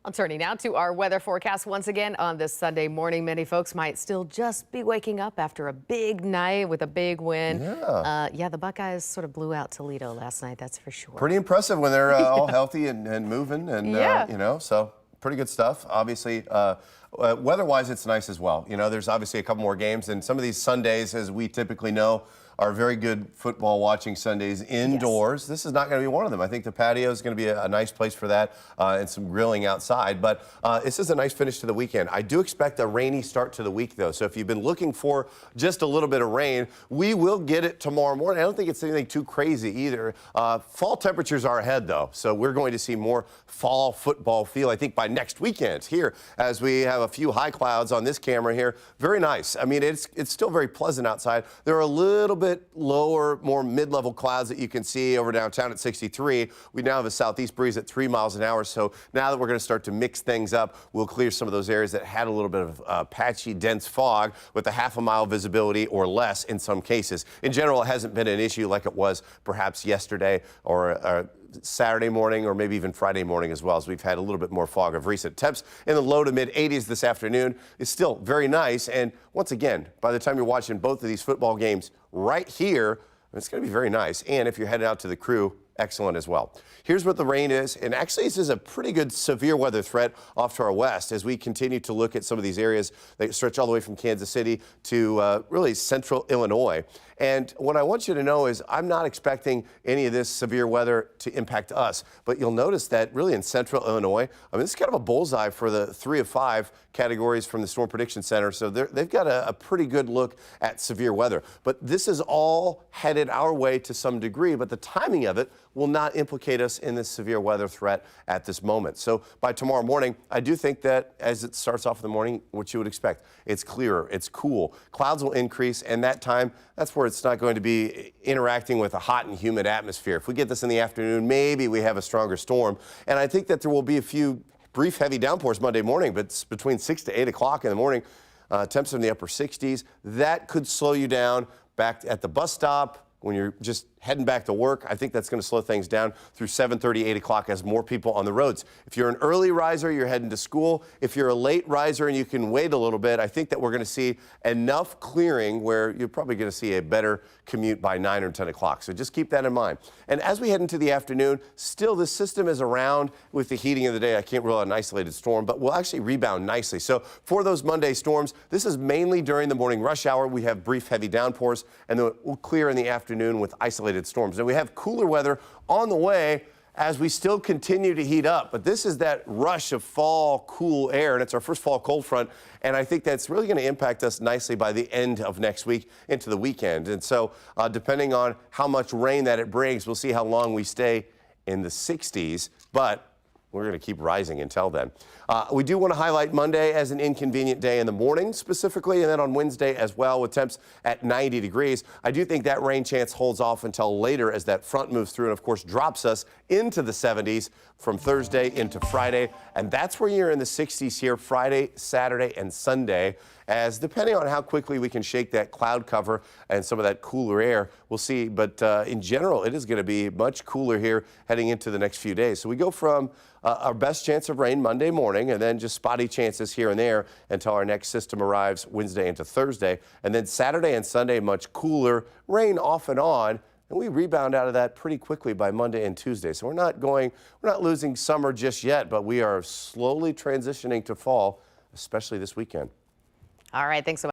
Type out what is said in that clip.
I'm turning now to our weather forecast once again on this Sunday morning. Many folks might still just be waking up after a big night with a big win. Yeah, the Buckeyes sort of blew out Toledo last night, that's for sure. Pretty impressive when they're all healthy and moving, and so pretty good stuff. Obviously, weather-wise, it's nice as well. You know, there's obviously a couple more games, and some of these Sundays, as we typically know, are very good football watching Sundays indoors. Yes. This is not going to be one of them. I think the patio is going to be a nice place for that, and some grilling outside. But this is a nice finish to the weekend. I do expect a rainy start to the week, though. So if you've been looking for just a little bit of rain, we will get it tomorrow morning. I don't think it's anything too crazy either. Fall temperatures are ahead, though. So we're going to see more fall football feel, I think, by next weekend here, as we have a few high clouds on this camera here. Very nice. I mean, it's still very pleasant outside. There are a little bit lower, more mid-level clouds that you can see over downtown at 63. We now have a southeast breeze at 3 miles an hour. So now that we're going to start to mix things up, we'll clear some of those areas that had a little bit of patchy, dense fog with a half-a-mile visibility or less in some cases. In general, it hasn't been an issue like it was perhaps yesterday or Saturday morning, or maybe even Friday morning as well, as we've had a little bit more fog of recent. Temps in the low to mid 80s this afternoon is still very nice. And once again, by the time you're watching both of these football games right here, it's going to be very nice. And if you're heading out to the Crew, excellent as well. Here's what the rain is, and actually this is a pretty good severe weather threat off to our west as we continue to look at some of these areas that stretch all the way from Kansas City to really central Illinois. And what I want you to know is I'm not expecting any of this severe weather to impact us, but you'll notice that really in central Illinois, I mean, this is kind of a bullseye for the 3 of 5 categories from the Storm Prediction Center. So they've got a pretty good look at severe weather. But this is all headed our way to some degree, but the timing of it will not implicate us in this severe weather threat at this moment. So by tomorrow morning, I do think that as it starts off in the morning, what you would expect, it's clearer, it's cool. Clouds will increase, and that time, that's where it's not going to be interacting with a hot and humid atmosphere. If we get this in the afternoon, maybe we have a stronger storm. And I think that there will be a few brief heavy downpours Monday morning, but it's between 6 to 8 o'clock in the morning. Temps in the upper 60s. That could slow you down back at the bus stop when you're just heading back to work. I think that's going to slow things down through 7:30, 8 o'clock as more people on the roads. If you're an early riser, you're heading to school. If you're a late riser and you can wait a little bit, I think that we're going to see enough clearing where you're probably going to see a better commute by 9 or 10 o'clock. So just keep that in mind. And as we head into the afternoon, still the system is around with the heating of the day. I can't rule out an isolated storm, but we'll actually rebound nicely. So for those Monday storms, this is mainly during the morning rush hour. We have brief heavy downpours, and then we'll clear in the afternoon with isolated storms. Now we have cooler weather on the way as we still continue to heat up, but this is that rush of fall cool air, and it's our first fall cold front, and I think that's really going to impact us nicely by the end of next week into the weekend. And so depending on how much rain that it brings, we'll see how long we stay in the 60s, but we're going to keep rising until then. We do want to highlight Monday as an inconvenient day in the morning specifically, and then on Wednesday as well with temps at 90 degrees. I do think that rain chance holds off until later as that front moves through and, of course, drops us into the 70s from Thursday into Friday. And that's where you're in the 60s here Friday, Saturday, and Sunday, as depending on how quickly we can shake that cloud cover and some of that cooler air, we'll see. But in general, it is going to be much cooler here heading into the next few days. So we go from our best chance of rain Monday morning, and then just spotty chances here and there until our next system arrives Wednesday into Thursday. And then Saturday and Sunday, much cooler, rain off and on. And we rebound out of that pretty quickly by Monday and Tuesday. So we're not losing summer just yet, but we are slowly transitioning to fall, especially this weekend. All right, thanks so much.